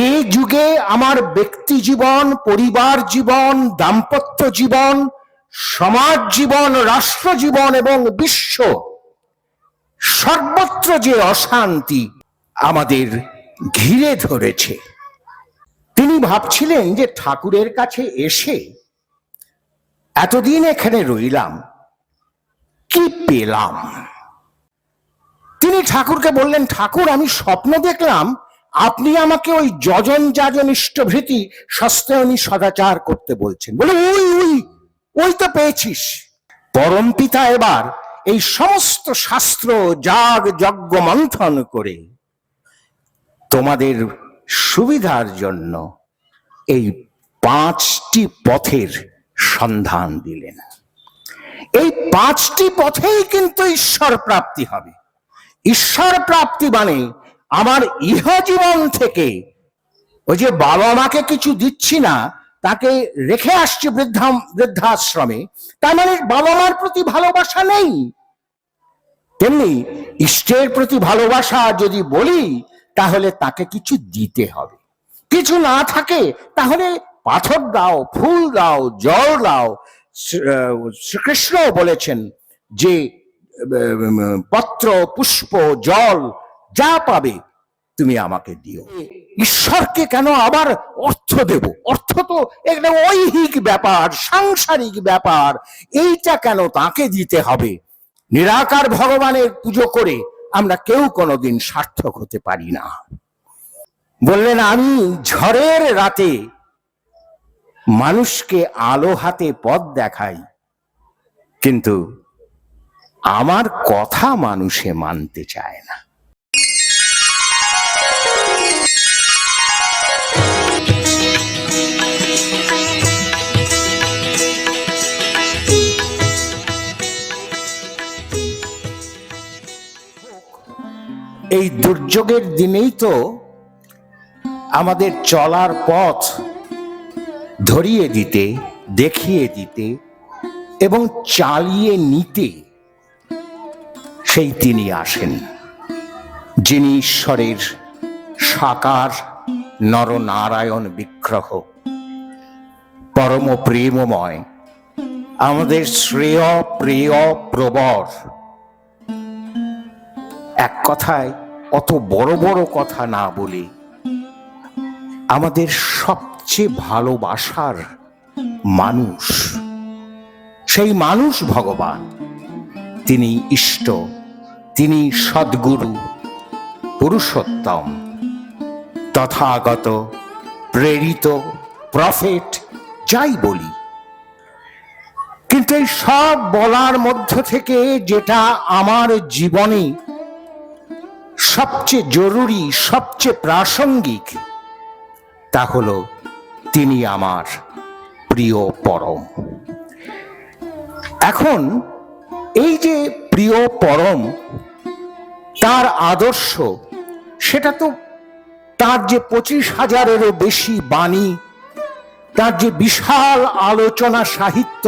এই যুগে আমার ব্যক্তি জীবন, পরিবার জীবন, দাম্পত্য জীবন, সমাজ জীবন, রাষ্ট্র জীবন এবং বিশ্ব সর্বত্র যে অশান্তি আমাদের ঘিরে ধরেছে, তিনি ভাবছিলেন যে ঠাকুরের কাছে এসে এতদিন এখানে রইলাম, কি পেলাম। তিনি ঠাকুরকে বললেন, ঠাকুর, আমি স্বপ্ন দেখলাম আপনি আমাকে ওই যজন যাজন ইষ্টভৃতি সস্তায়নী সদাচার করতে বলছেন। বলে, ওই ওই ওই তো পেয়েছিস। পরম পিতা এবার এই সমস্ত শাস্ত্র যাগ যজ্ঞ মন্থন করে তোমাদের সুবিধার জন্য এই 5টি পথের সন্ধান দিলেন। এই 5টি পথেই কিন্তু ঈশ্বর প্রাপ্তি হবে। ঈশ্বর প্রাপ্তি মানে আমার ইহজীবন থেকে ওই যে বাবা মাকে কিছু দিচ্ছি না, তাকে রেখে আসছে বৃদ্ধাশ্রমে, তার মানে বাবা মার প্রতি ভালোবাসা নেই। তেমনি ইষ্টের প্রতি ভালোবাসা যদি বলি, তাহলে তাকে কিছু দিতে হবে। কিছু না থাকে তাহলে পাথর দাও, ফুল দাও, জল দাও। শ্রীকৃষ্ণ বলেছেন যে পত্র, পুষ্প, জল যা পাবে তুমি আমাকে দিও। ঈশ্বরকে কেন আবার অর্থ দেব? অর্থ তো একটা ঐহিক ব্যাপার, সাংসারিক ব্যাপার, এইটা কেন তাকে দিতে হবে? নিরাকার ভগবানের পুজো করে আমরা কেউ কোনোদিন সার্থক হতে পারি না। বললেন, আমি ঝড়ের রাতে মানুষকে আলো হাতে পথ দেখাই, কিন্তু আমার কথা মানুষে মানতে চায় না। এই দুর্যোগের দিনেই তো আমাদের চলার পথ ধরিয়ে দিতে, দেখিয়ে দিতে এবং চালিয়ে নিতে সেই তিনি আসেন, যিনি ঈশ্বরের সাকার নরনারায়ণ বিগ্রহ, পরম প্রেমময়, আমাদের শ্রেয় প্রেয় প্রবর। এক কথায়, অত বড় বড় কথা না বলে আমাদের সবচেয়ে ভালোবাসার মানুষ, সেই মানুষ ভগবান। তিনি ইষ্ট, তিনি সদ্গুরু, পুরুষোত্তম, তথাগত, প্রেরিত, প্রফেট, যাই বলি। কিন্তু এই সব বলার মধ্য থেকে যেটা আমার জীবনে সবচেয়ে জরুরি, সবচেয়ে প্রাসঙ্গিক, তা হলো তিনি আমার প্রিয় পরম। এখন এই যে প্রিয় পরম, তার আদর্শ, সেটা তো তার যে 25,000-এরও বেশি বাণী, তার যে বিশাল আলোচনা সাহিত্য,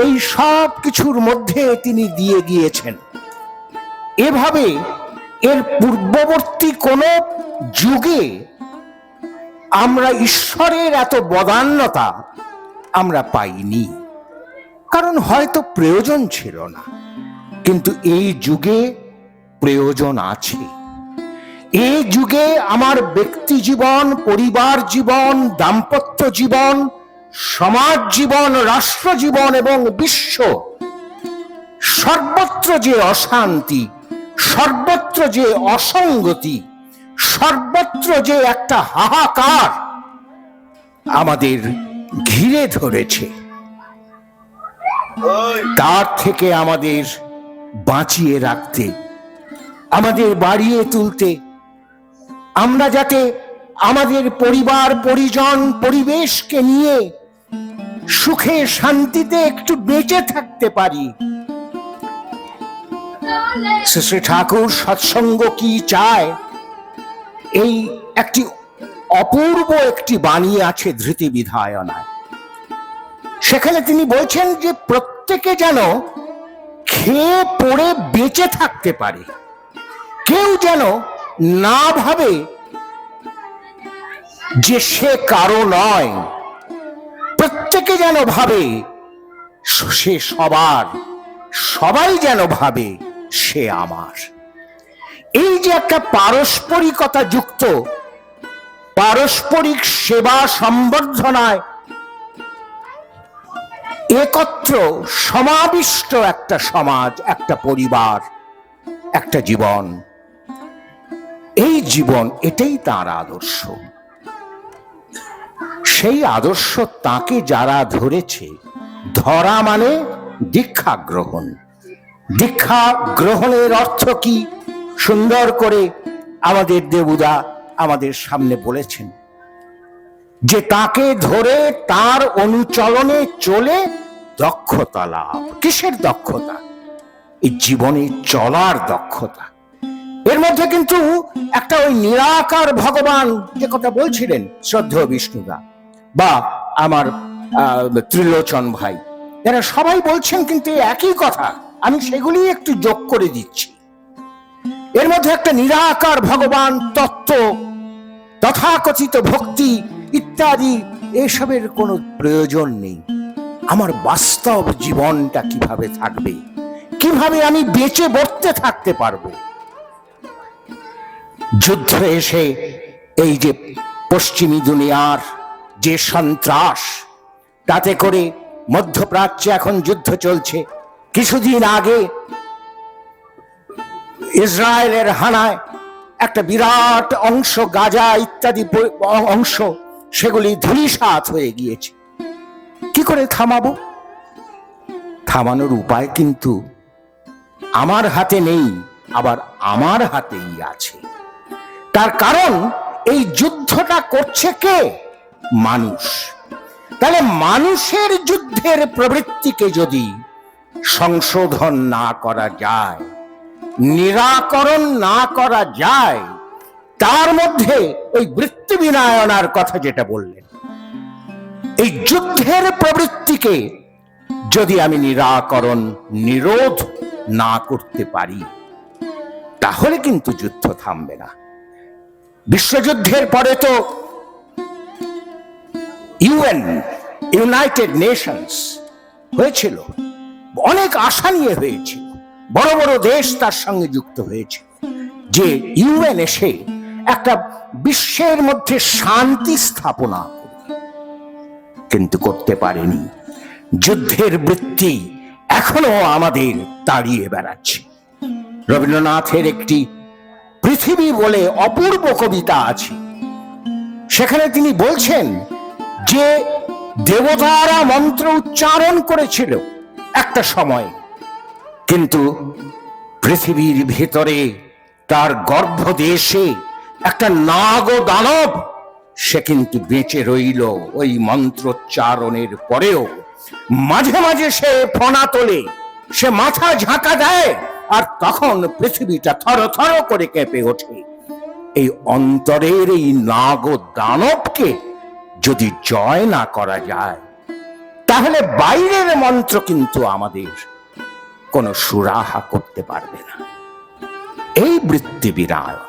এই সব কিছুর মধ্যে তিনি দিয়ে গিয়েছেন। এভাবে এর পূর্ববর্তী কোন যুগে আমরা ঈশ্বরের এত বদান্যতা আমরা পাইনি, কারণ হয়তো প্রয়োজন ছিল না। কিন্তু এই যুগে প্রয়োজন আছে। এই যুগে আমার ব্যক্তি জীবন, পরিবার জীবন, দাম্পত্য জীবন, সমাজ জীবন, রাষ্ট্র জীবন এবং বিশ্ব সর্বত্র যে অশান্তি, সর্বত্র যে অসঙ্গতি, সর্বত্র যে একটা হাহাকার আমাদের ঘিরে ধরেছে, তার থেকে আমাদের বাঁচিয়ে রাখতে, আমাদের বাড়িয়ে তুলতে, আমরা যাতে আমাদের পরিবার, পরিজন, পরিবেশকে নিয়ে সুখে শান্তিতে একটু বেঁচে থাকতে পারি। শ্রী ঠাকুর সৎসঙ্গ কি চায়, এই একটি অপূর্ব একটি বাণী আছে ধৃতি বিধায়নায়। সেখানে তিনি বলছেন যে প্রত্যেকে যেন খেয়ে পড়ে বেঁচে থাকতে পারে, কেউ যেন না ভাবে যে সে কারো নয়, প্রত্যেকে যেন ভাবে সে সবার, সবাই যেন ভাবে সে আমার। এই যে একটা পারস্পরিকতা যুক্ত, পারস্পরিক সেবা সম্বর্ধনায় একত্র সমাবিষ্ট একটা সমাজ, একটা পরিবার, একটা জীবন, এই জীবন এটাই তার আদর্শ। সেই আদর্শ তাকে যারা ধরেছে, ধরা মানে দীক্ষা গ্রহণ। দীক্ষা গ্রহণের অর্থ কি সুন্দর করে আমাদের দেবুদা আমাদের সামনে বলেছেন, যে তাকে ধরে তার অনুচরণে চলে দক্ষতা লাভ। কিসের দক্ষতা? এই জীবনে চলার দক্ষতা। এর মধ্যে কিন্তু একটা ওই নিরাকার ভগবান যে কথা বলছিলেন শ্রদ্ধেয় বিষ্ণুদা বা আমার ত্রিলোচন ভাই, এরা সবাই বলছেন কিন্তু একই কথা, আমি সেগুলি একটু যোগ করে দিচ্ছি। এর মধ্যে একটা নিরাকার ভগবান তত্ত্ব, তথাকথিত ভক্তি ইত্যাদি এসবের কোনো প্রয়োজন নেই। আমার বাস্তব জীবনটা কিভাবে থাকবে, কিভাবে আমি বেঁচে বর্তে থাকতে পারবো। যুদ্ধ এসে এই যে পশ্চিমী দুনিয়ার যে সন্ত্রাস, তাতে করে মধ্যপ্রাচ্যে এখন যুদ্ধ চলছে। কিছুদিন আগে ইসরায়েলের হানায় একটা বিরাট অংশ, গাজা ইত্যাদি অংশ, সেগুলি ধূলিসাৎ হয়ে গিয়েছে। কি করে থামাবো? থামানোর উপায় কিন্তু আমার হাতে নেই, আবার আমার হাতেই আছে। তার কারণ এই যুদ্ধটা করছে কে? মানুষ। তাহলে মানুষের যুদ্ধের প্রবৃত্তিকে যদি সংশোধন না করা যায়, নিরাকরণ না করা যায়, তার মধ্যে ওই বৃত্তি বিনায়নার কথা যেটা বললেন, এই যুদ্ধের প্রবৃত্তিকে যদি আমি নিরাকরণ, নিরোধ না করতে পারি, তাহলে কিন্তু যুদ্ধ থামবে না। বিশ্বযুদ্ধের পরে তো ইউএন, ইউনাইটেড নেশনস হয়েছিল, অনেক আশা নিয়ে হয়েছিল, বড় বড় দেশ তার সঙ্গে যুক্ত হয়েছিল, যে ইউএন এসে একটা বিশ্বের মধ্যে শান্তি স্থাপনা করবে, কিন্তু করতে পারেনি। যুদ্ধের বৃত্তি এখনো আমাদের তাড়িয়ে বেড়াচ্ছে। রবীন্দ্রনাথের একটি পৃথিবী বলে অপূর্ব কবিতা আছে, সেখানে তিনি বলছেন যে দেবতারা মন্ত্র উচ্চারণ করেছিল একটা সময়, কিন্তু পৃথিবীর ভেতরে তার গর্ভদেশে একটা নাগ দানব, সে কিন্তু বেঁচে রইল ওই মন্ত্রোচ্চারণের পরেও। মাঝে মাঝে সে ফনা তোলে, সে মাথা ঝাঁকা দেয়, আর তখন পৃথিবীটা থর থর করে কেঁপে ওঠে। এই অন্তরের এই নাগ দানবকে যদি জয় না করা যায়, তাহলে বাইরের মন্ত্র কিন্তু আমাদের কোনো সুরাহা করতে পারবে না। এই বৃত্তি বিনায়ন,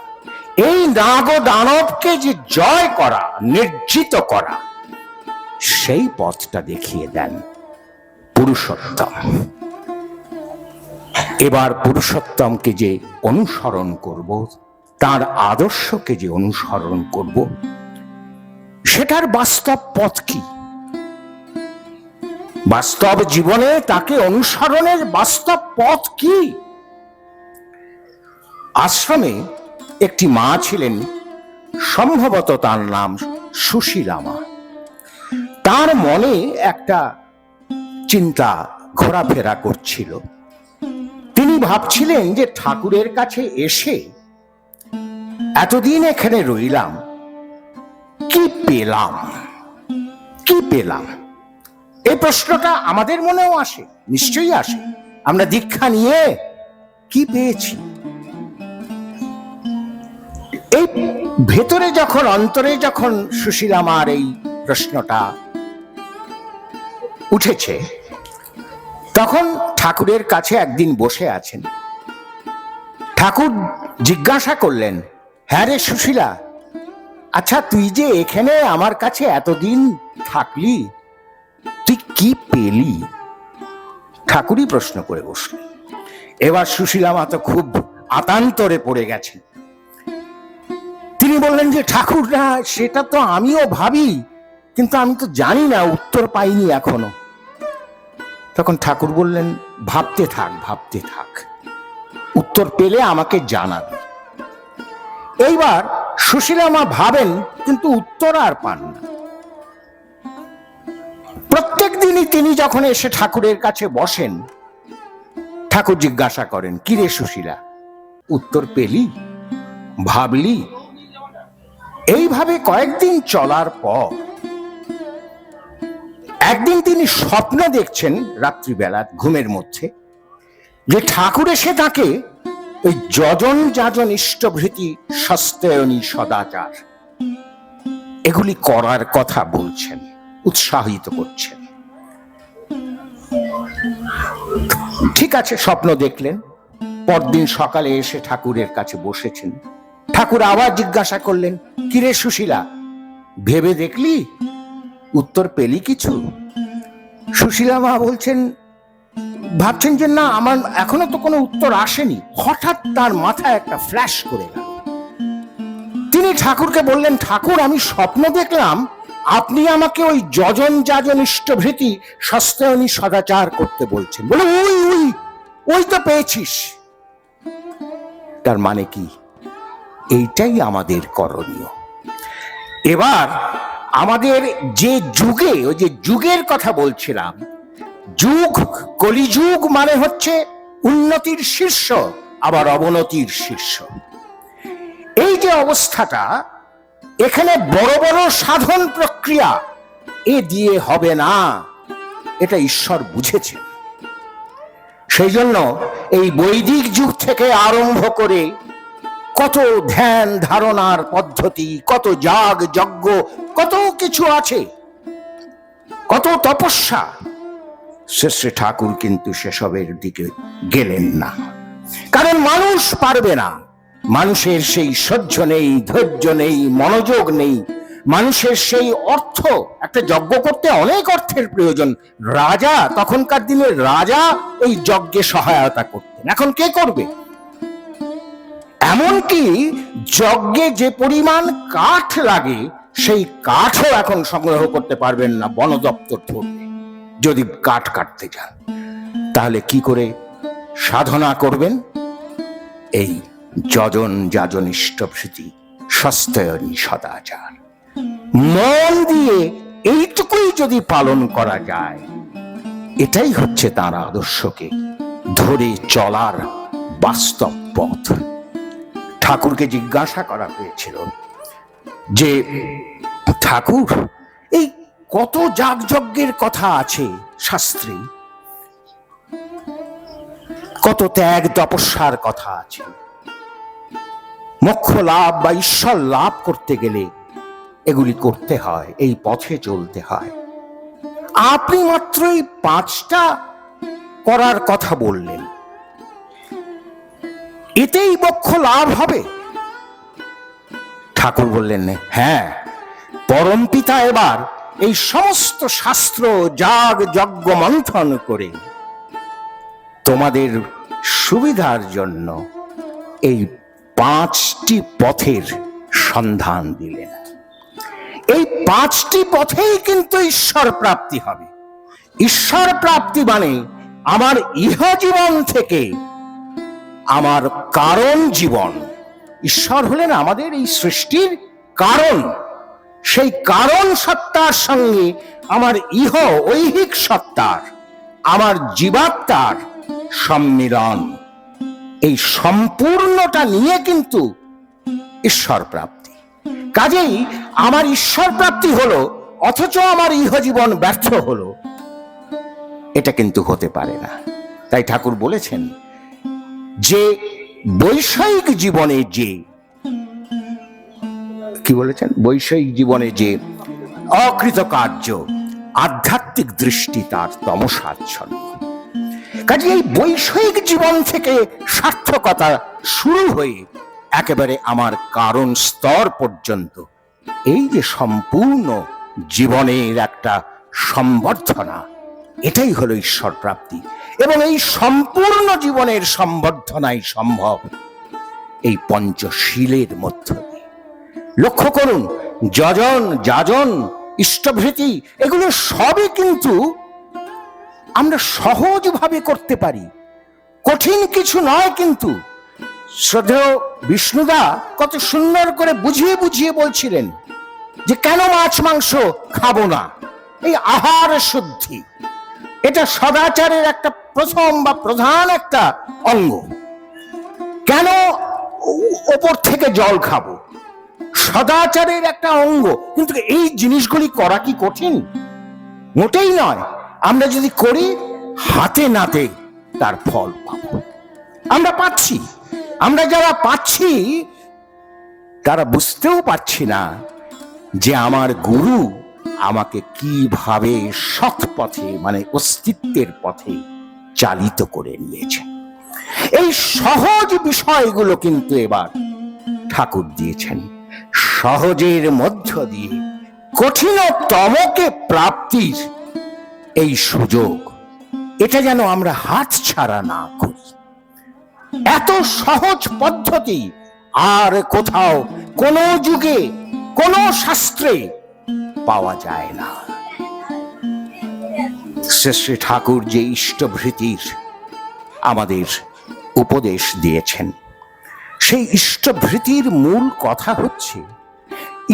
এই নাগ দানবকে যে জয় করা, নির্জিত করা, সেই পথটা দেখিয়ে দেন পুরুষোত্তম। এবার পুরুষোত্তমকে যে অনুসরণ করব, তার আদর্শকে যে অনুসরণ করব, সেটার বাস্তব পথ কি? বাস্তব জীবনে তাকে অনুসরণের বাস্তব পথ কি? আশ্রমে একটি মা ছিলেন, সম্ভবত তার নাম সুশীলা মা। তার মনে একটা চিন্তা ঘোরাফেরা করছিল। তিনি ভাবছিলেন যে ঠাকুরের কাছে এসে এতদিন এখানে রইলাম, কি পেলাম, কি পেলাম? এই প্রশ্নটা আমাদের মনেও আসে, নিশ্চয়ই আসে। আমরা দীক্ষা নিয়ে কি পেয়েছি? এই ভেতরে যখন, অন্তরে যখন সুশীলা মার এই প্রশ্নটা উঠেছে, তখন ঠাকুরের কাছে একদিন বসে আছেন। ঠাকুর জিজ্ঞাসা করলেন, হ্যাঁ রে সুশীলা, আচ্ছা, তুই যে এখানে আমার কাছে এতদিন থাকলি, তুই কি পেলি? ঠাকুরই প্রশ্ন করে বসলেন। এবার সুশীলা মা তো খুব আতান্তরে পড়ে গেছেন। তিনি বললেন যে ঠাকুর, না সেটা তো আমিও ভাবি, কিন্তু আমি তো জানি না, উত্তর পাইনি এখনো। তখন ঠাকুর বললেন, ভাবতে থাক, ভাবতে থাক, উত্তর পেলে আমাকে জানাবি। এইবার সুশীলা মা ভাবেন, কিন্তু উত্তর আর পান না। প্রত্যেক দিনই তিনি যখন এসে ঠাকুরের কাছে বসেন, ঠাকুর জিজ্ঞাসা করেন, কিরে সুশীলা, উত্তর পেলি, ভাবলি? এইভাবে কয়েকদিন চলার পর একদিন তিনি স্বপ্ন দেখছেন রাত্রিবেলা ঘুমের মধ্যে, যে ঠাকুর এসে তাকে ওই যজন যাজন ইষ্টভৃতি সস্তায়নী সদাচার এগুলি করার কথা বলছেন, উৎসাহিত করছেন। ঠিক আছে, স্বপ্ন দেখলেন। পরদিন সকালে এসে ঠাকুরের কাছে বসেছেন। ঠাকুর আবার জিজ্ঞাসা করলেন, কিরে সুশীলা, ভেবে দেখলি, উত্তর পেলি কিছু? সুশীলা মা বলছেন, ভাবছেন যে না, আমার এখনো তো কোনো উত্তর আসেনি। হঠাৎ তার মাথায় একটা ফ্ল্যাশ করে গেল। তিনি ঠাকুরকে বললেন, ঠাকুর, আমি স্বপ্ন দেখলাম আপনি আমাকে ওই যজন যাজন ইষ্টভৃতি সস্তায়নী সদাচার করতে বলছেন। বলে, ওই ওই ওই তো পেয়েছিস। তার মানে কি? এইটাই আমাদের করণীয়। এবার আমাদের যে যুগে, ওই যে যুগের কথা বলছিলাম, যুগ কলিযুগ মানে হচ্ছে উন্নতির শীর্ষ, আবার অবনতির শীর্ষ। এই যে অবস্থাটা, এখানে বড় বড় সাধন প্রক্রিয়া এ দিয়ে হবে না, এটা ঈশ্বর বুঝেছেন। সেই জন্য এই বৈদিক যুগ থেকে আরম্ভ করে কত ধ্যান ধারণার পদ্ধতি, কত যাগ যজ্ঞ, কত কিছু আছে, কত তপস্যা। শ্রী ঠাকুর কিন্তু সেসবের দিকে গেলেন না, কারণ মানুষ পারবে না। মানুষের সেই সহ্য নেই, ধৈর্য নেই, মনোযোগ নেই। মানুষের সেই অর্থ, একটা যজ্ঞ করতে অনেক অর্থের প্রয়োজন। রাজা, তখনকার দিনের রাজা এই যজ্ঞে সহায়তা করতেন, এখন কে করবে? এমনকি যজ্ঞে যে পরিমাণ কাঠ লাগে, সেই কাঠও এখন সংগ্রহ করতে পারবেন না, বন দপ্তর ধরবে। যদি কাঠ কাটতে যান, তাহলে কি করে সাধনা করবেন? এই যজন যাজন ইষ্টভৃতি সস্তায়নী সদাচার মন দিয়ে এইটুকুই যদি পালন করা যায়, এটাই হচ্ছে তার আদর্শকে ধরে চলার বাস্তব পথ। ঠাকুরকে জিজ্ঞাসা করা হয়েছিল যে, ঠাকুর, এই কত যাগযজ্ঞের কথা আছে শাস্ত্রে, কত ত্যাগ তপস্যার কথা আছে। মোক্ষ লাভ বা ঈশ্বর লাভ করতে গেলে এগুলি করতে হয়, এই পথে চলতে হয়। আপনি মাত্র এই 5টা করার কথা বললেন, এতেই মোক্ষ লাভ হবে? ঠাকুর বললেন, হ্যাঁ, পরমপিতা এবার এই সমস্ত শাস্ত্র যাগ যজ্ঞ মন্থন করে তোমাদের সুবিধার জন্য এই 5টি পথের সন্ধান দিলেন। এই 5টি পথেই কিন্তু ঈশ্বর প্রাপ্তি হবে। ঈশ্বর প্রাপ্তি মানে আমার ইহ জীবন থেকে আমার কারণ জীবন। ঈশ্বর হলেন আমাদের এই সৃষ্টির কারণ। সেই কারণ সত্তার সঙ্গে আমার ইহ ঐহিক সত্তার, আমার জীবাত্মার সম্মিলন, এই সম্পূর্ণটা নিয়ে কিন্তু ঈশ্বর প্রাপ্তি। কাজেই আমার ঈশ্বর প্রাপ্তি হলো, অথচ আমার ইহ জীবন ব্যর্থ হলো, এটা কিন্তু হতে পারে না। তাই ঠাকুর বলেছেন যে বৈষয়িক জীবনে যে, কি বলেছেন, বৈষয়িক জীবনে যে অকৃতকার্য, আধ্যাত্মিক দৃষ্টি তার তমসাচ্ছন্ন। কাজে এই বৈষয়িক জীবন থেকে সার্থকতা শুরু হয়ে একেবারে আমার কারণ স্তর পর্যন্ত এই যে সম্পূর্ণ জীবনের একটা সম্বর্ধনা, এটাই হলো ঈশ্বর প্রাপ্তি। এবং এই সম্পূর্ণ জীবনের সম্বর্ধনাই সম্ভব এই পঞ্চশীলের মধ্য দিয়ে। লক্ষ্য করুন, যজন, যাজন, ইষ্টভৃতি, এগুলো সবই কিন্তু আমরা সহজভাবে করতে পারি, কঠিন কিছু নয়। কিন্তু শ্রদ্ধেয় বিষ্ণুদা কত সুন্দর করে বুঝিয়ে বুঝিয়ে বলছিলেন যে কেন মাছ মাংস খাবো না। এই আহার শুদ্ধি, এটা সদাচারের একটা প্রথম বা প্রধান একটা অঙ্গ। কেন ওপর থেকে জল খাবো, সদাচারের একটা অঙ্গ। কিন্তু এই জিনিসগুলি করা কি কঠিন? মোটেই নয়। আমরা যদি করি, হাতে নাতে তার ফল পাবো। আমরা পাচ্ছি, আমরা যারা পাচ্ছি তারা বুঝতেও পারছি না যে আমার গুরু আমাকে কিভাবে সৎ পথে, মানে অস্তিত্বের পথে চালিত করে নিয়েছে। এই সহজ বিষয়গুলো কিন্তু এবার ঠাকুর দিয়েছেন। সহজের মধ্য দিয়ে কঠিনতমকে প্রাপ্তির এই সুযোগ, এটা যেন আমরা হাত ছাড়া না করি। এত সহজ পদ্ধতি আর কোথাও, কোন যুগে, কোন শাস্ত্রে পাওয়া যায় না। শ্রী ঠাকুর যে ইষ্টভৃতির আমাদের উপদেশ দিয়েছেন, সেই ইষ্টভৃতির মূল কথা হচ্ছে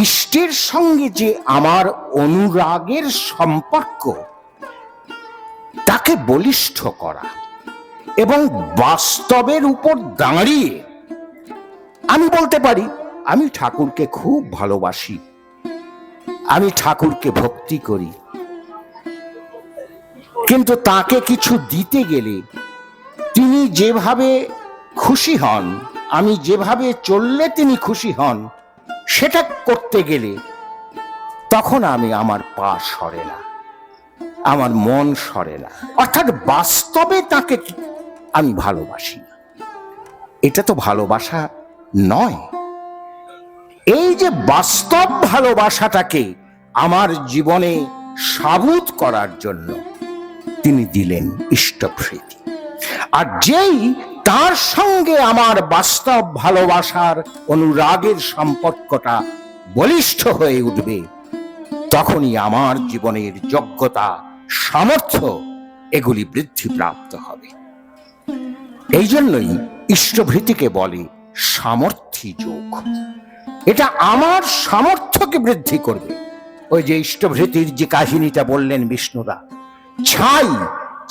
ইষ্টের সঙ্গে যে আমার অনুরাগের সম্পর্ক, তাকে বলিষ্ঠ করা এবং বাস্তবের উপর দাঁড়িয়ে আমি বলতে পারি আমি ঠাকুরকে খুব ভালোবাসি, আমি ঠাকুরকে ভক্তি করি, কিন্তু তাকে কিছু দিতে গেলে তিনি যেভাবে খুশি হন, আমি যেভাবে চললে তিনি খুশি হন, সেটা করতে গেলে তখন আমার পা সরে না, আমার মন সরে না। অর্থাৎ বাস্তবে তাকে আমি ভালোবাসি না। এটা তো ভালোবাসা নয়। এই যে বাস্তব ভালোবাসাটাকে আমার জীবনে সাবুত করার জন্য তিনি দিলেন ইষ্টভৃতি। আর যেই তার সঙ্গে আমার বাস্তব ভালোবাসার অনুরাগের সম্পর্কটা বলিষ্ঠ হয়ে উঠবে, তখনই আমার জীবনের যোগ্যতা, সামর্থ্য এগুলি বৃদ্ধিপ্রাপ্ত হবে। এই জন্যই ইষ্টভৃতিকে বলে সামর্থ্যী যোগ। এটা আমার সামর্থ্যকে বৃদ্ধি করবে। ওই যে ইষ্টভৃতির যে কাহিনীটা বললেন বিষ্ণুদা,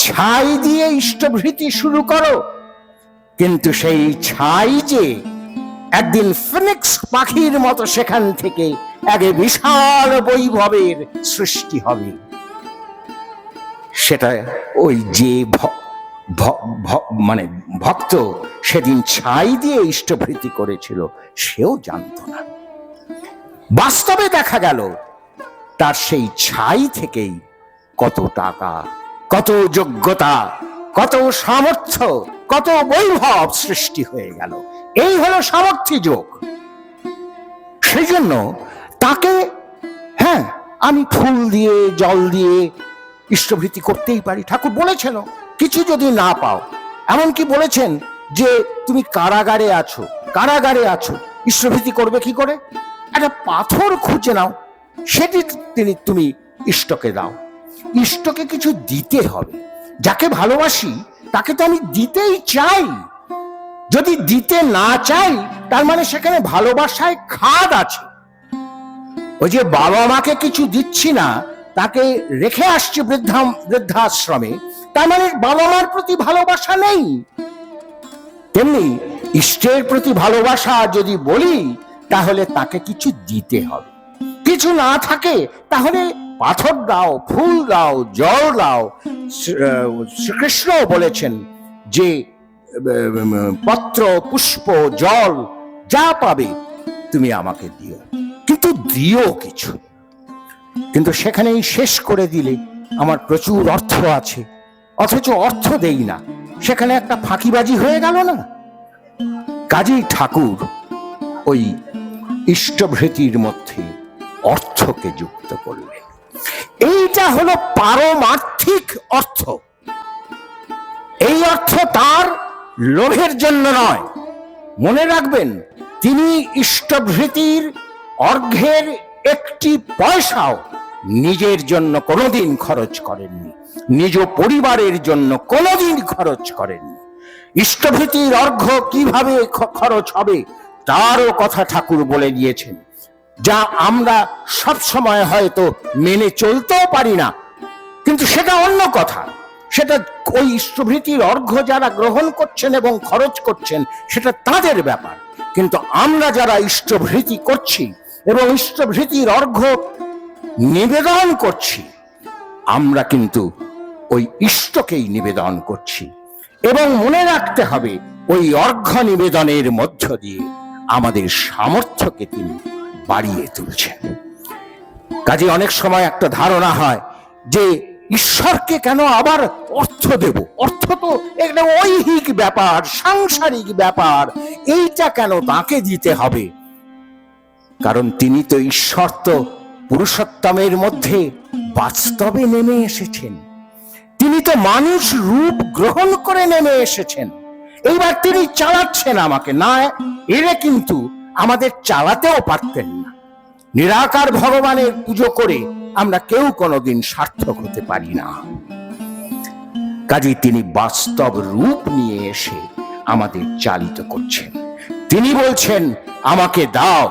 ছাই দিয়ে ইষ্টভৃতি শুরু করো, কিন্তু সেই ছাই যে একদিন ফিনিক্স পাখির মতো সেখান থেকে এক বিশাল বৈভবের সৃষ্টি হবে, সেটা ওই যে মানে ভক্ত সেদিন ছাই দিয়ে ইষ্টভৃতি করেছিল সেও জানত না। বাস্তবে দেখা গেল তার সেই ছাই থেকেই কত টাকা, কত যোগ্যতা, কত সামর্থ্য, কত বৈভব সৃষ্টি হয়ে গেল। এই হলো সামর্থ্য যোগ। সেই জন্য তাকে, হ্যাঁ, আমি ফুল দিয়ে, জল দিয়ে ইষ্টভৃতি করতেই পারি। ঠাকুর বলেছেন কিছু যদি না পাও, এমনকি বলেছেন যে তুমি কারাগারে আছো, ইষ্টভৃতি করবে কি করে? একটা পাথর খুঁজে নাও, সেটি তুমি ইষ্টকে দাও। ইষ্টকে কিছু দিতে হবে। যাকে ভালোবাসি তাকে তো আমি দিতেই চাই। যদি দিতে না চাই, তার মানে সেখানে ভালোবাসায় খাদ আছে। ওই যে বাবা মাকে কিছু দিচ্ছি না, তাকে রেখে আসছে বৃদ্ধাশ্রমে, তার মানে বাবা মার প্রতি ভালোবাসা নেই। তেমনি ইষ্টের প্রতি ভালোবাসা যদি বলি, তাহলে তাকে কিছু দিতে হবে। কিছু না থাকে তাহলে পাথর দাও, ফুল দাও, জল দাও। শ্রীকৃষ্ণ বলেছেন যে পত্র, পুষ্প, জল যা পাবে তুমি আমাকে দিও, কিন্তু দিও কিছু। কিন্তু সেখানেই শেষ করে দিলে আমার প্রচুর অর্থ আছে, অথচ অর্থ দেই না, সেখানে একটা ফাঁকিবাজি হয়ে গেল না? কাজেই ঠাকুর ওই ইষ্টভৃতির মধ্যে অর্থকে যুক্ত করলেন। এইটা হলো পারমার্থিক অর্থ। এই অর্থ তার লোভের জন্য নয়। মনে রাখবেন, তিনি ইষ্টভৃতির অর্ঘ্যের একটি পয়সাও নিজের জন্য কোনোদিন খরচ করেননি, নিজ পরিবারের জন্য কোনোদিন খরচ করেননি। ইষ্টভৃতির অর্ঘ্য কিভাবে খরচ হবে তারও কথা ঠাকুর বলে দিয়েছেন, যা আমরা সব সময় হয়তো মেনে চলতেও পারি না, কিন্তু সেটা অন্য কথা। সেটা ওই ইষ্টভৃতির অর্ঘ্য যারা গ্রহণ করছেন এবং খরচ করছেন সেটা তাদের ব্যাপার, কিন্তু আমরা যারা ইষ্টভৃতি করছি এবং ইষ্টভৃতির অর্ঘ্য নিবেদন করছি, আমরা কিন্তু ওই ইষ্টকেই নিবেদন করছি। এবং মনে রাখতে হবে, ওই অর্ঘ্য নিবেদনের মধ্য দিয়ে আমাদের সামর্থ্যকে তিনি বাড়িয়ে তুলছেন। কাজে অনেক সময় একটা ধারণা হয় যে ঈশ্বরকে কেন আবার অর্থ দেব, অর্থ তো একটা ঐহিক ব্যাপার, সাংসারিক ব্যাপার, এইটা কেন তাকে দিতে হবে? কারণ তিনি তো ঈশ্বর, তো পুরুষোত্তমের মধ্যে বাস্তবে নেমে এসেছেন। তিনি তো মানুষ রূপ গ্রহণ করে নেমে এসেছেন। এইবার তিনি চালাচ্ছেন আমাকে, না এরা কিন্তু আমাদের চালাতেও পারতেন না। নিরাকার ভগবানের পুজো করে আমরা কেউ কোনোদিন সার্থক হতে পারি না। কাজে তিনি বাস্তব রূপ নিয়ে এসে আমাদের চালিত করছেন। তিনি বলছেন, আমাকে দাও।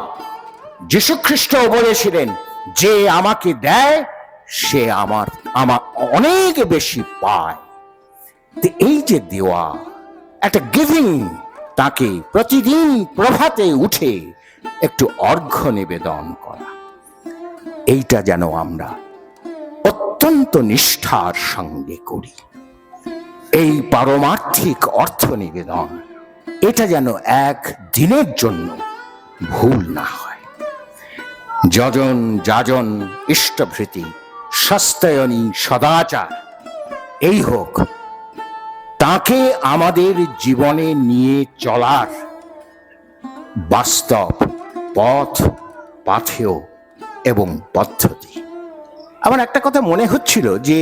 যীশু খ্রিস্ট বলেছিলেন, যে আমাকে দেয় সে আমার অনেক বেশি পায়। এই যে দেওয়া, একটা গিভিং, তাকে প্রতিদিন প্রভাতে উঠে একটু অর্ঘ্য নিবেদন করা, এইটা যেন আমরা অত্যন্ত নিষ্ঠার সঙ্গে করি। এই পারমার্থিক অর্থ নিবেদন, এটা যেন এক দিনের জন্য ভুল না হয়। যজন যাজন ইষ্টভৃতি সস্তায়নী সদাচার, এই হোক, তাকে আমাদের জীবনে নিয়ে চলার বাস্তব পথ, পাথেয় এবং পদ্ধতি। আমার একটা কথা মনে হচ্ছিল যে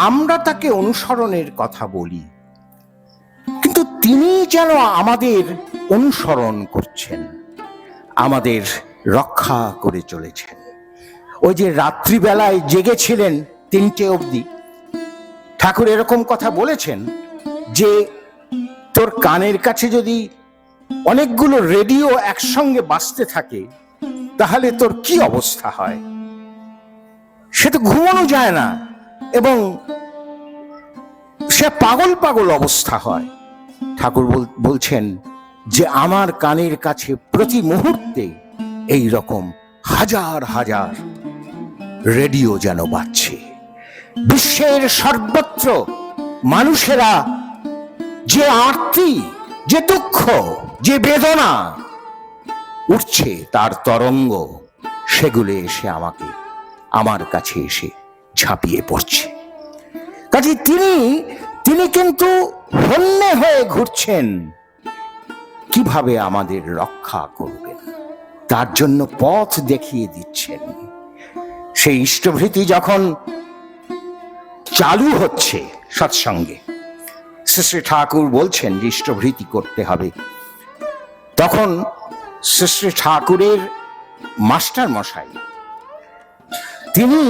আমরা তাকে অনুসরণের কথা বলি, কিন্তু তিনি যেন আমাদের অনুসরণ করছেন, আমাদের রক্ষা করে চলেছেন। ওই যে রাত্রিবেলায় জেগেছিলেন 3টে অবধি, ঠাকুর এরকম কথা বলেছেন যে তোর কানের কাছে যদি অনেকগুলো রেডিও একসঙ্গে বাজতে থাকে তাহলে তোর কি অবস্থা হয়? সে তো ঘুমানো যায় না এবং সে পাগল পাগল অবস্থা হয়। ঠাকুর বলছেন যে আমার কানের কাছে প্রতি মুহূর্তে এই রকম হাজার হাজার রেডিও যেন বাজছে। বিশ্বের সর্বত্র মানুষেরা যে আরতি, যে দুঃখ, যে বেদনা উঠছে, তার তরঙ্গ, সেগুলো এসে আমার কাছে এসে ঝাঁপিয়ে পড়ছে। কাজে তিনি কিন্তু হন্যে হয়ে ঘুরছেন, কিভাবে আমাদের রক্ষা করবেন তার জন্য পথ দেখিয়ে দিচ্ছেন। সেই ইষ্টভৃতি যখন চালু হচ্ছে সৎসঙ্গে, শ্রী ঠাকুর বলছেন যে ইষ্টভৃতি করতে হবে, তখন শ্রী ঠাকুরের মাস্টার মশাই তিনি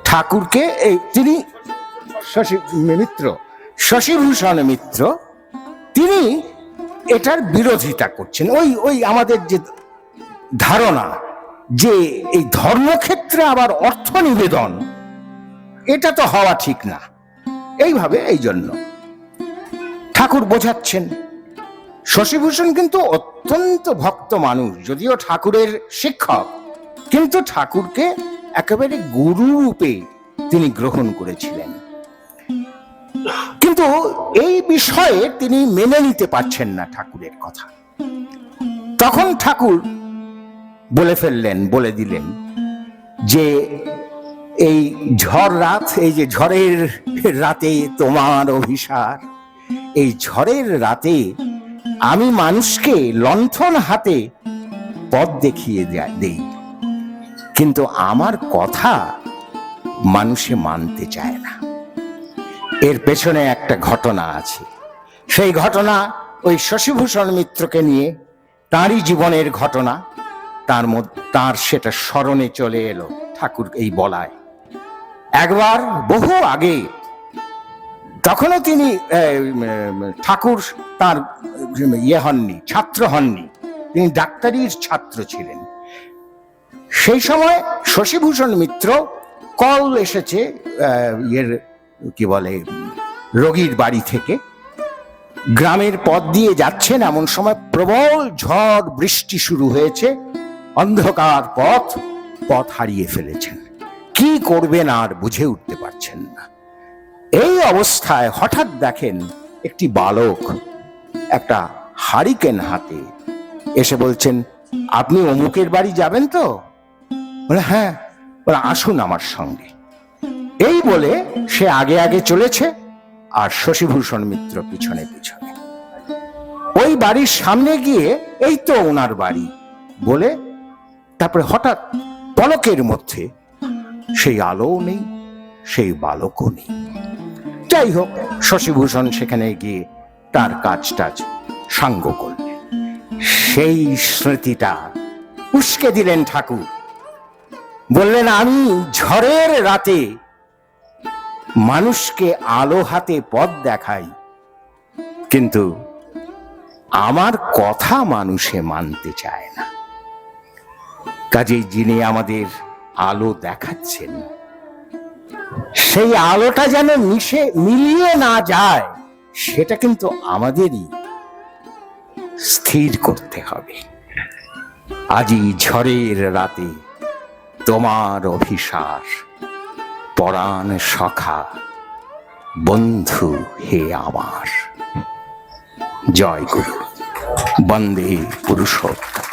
ঠাকুরকে, তিনি শশীভূষণ মিত্র, তিনি এটার বিরোধিতা করছেন। ওই আমাদের যে ধারণা যে এই ধর্মক্ষেত্রে আবার অর্থ নিবেদন, এটা তো হওয়া ঠিক না, এইভাবে এই জন্য ঠাকুর বোঝাচ্ছেন। শশীভূষণ কিন্তু অত্যন্ত ভক্ত মানুষ, যদিও ঠাকুরের শিক্ষক, কিন্তু ঠাকুরকে একেবারে গুরু রূপে তিনি গ্রহণ করেছিলেন। কিন্তু এই বিষয়ে তিনি মেনে নিতে পারছেন না ঠাকুরের কথা। তখন ঠাকুর বলে দিলেন যে এই ঝড় রাত, এই যে ঝড়ের রাতে তোমার অভিসার, এই ঝড়ের রাতে আমি মানুষকে লণ্ঠন হাতে পথ দেখিয়ে দেই, কিন্তু আমার কথা মানুষে মানতে চায় না। এর পেছনে একটা ঘটনা আছে। সেই ঘটনা ওই শশীভূষণ মিত্রকে নিয়ে, তাঁরই জীবনের ঘটনা। তার সেটা স্মরণে চলে এলো ঠাকুর এই বলায়। একবার বহু আগে, তখনও তিনি ঠাকুর তার হননি, ছাত্র হননি, তিনি ডাক্তারির ছাত্র ছিলেন। সেই সময় শশীভূষণ মিত্র কল এসেছে কি বলে রোগীর বাড়ি থেকে, গ্রামের পথ দিয়ে যাচ্ছেন, এমন সময় প্রবল ঝড় বৃষ্টি শুরু হয়েছে, অন্ধকার পথ হারিয়ে ফেলেছেন, কি করবেন আর বুঝে উঠতে পারছেন না। এই অবস্থায় হঠাৎ দেখেন একটি বালক একটা হারিকেন হাতে এসে বলছেন, আপনি অমুকের বাড়ি যাবেন তো? বলে হ্যাঁ। বলে আসুন আমার সঙ্গে। এই বলে সে আগে আগে চলেছে, আর শশীভূষণ মিত্র পিছনে পিছনে। ওই বাড়ির সামনে গিয়ে এই তো ওনার বাড়ি বলে, তারপরে হঠাৎ পলকের মধ্যে সেই আলোও নেই, সেই বালকও নেই। যাই হোক, শশীভূষণ সেখানে গিয়ে তার কাজ সাঙ্গ করলেন। সেই স্মৃতিটা উস্কে দিলেন ঠাকুর। বললেন, আমি ঝড়ের রাতে মানুষকে আলো হাতে পথ দেখাই, কিন্তু আমার কথা মানুষে মানতে চায় না। কাজেই যিনি আমাদের আলো দেখাচ্ছেন, সেই আলোটা যেন মিলিয়ে না যায়, সেটা কিন্তু আমাদেরই স্থির করতে হবে। আজই ঝড়ের রাতে তোমার অভিসার, পরাণ সখা বন্ধু হে আমার। জয় গুরু। বন্দে পুরুষোত্তম।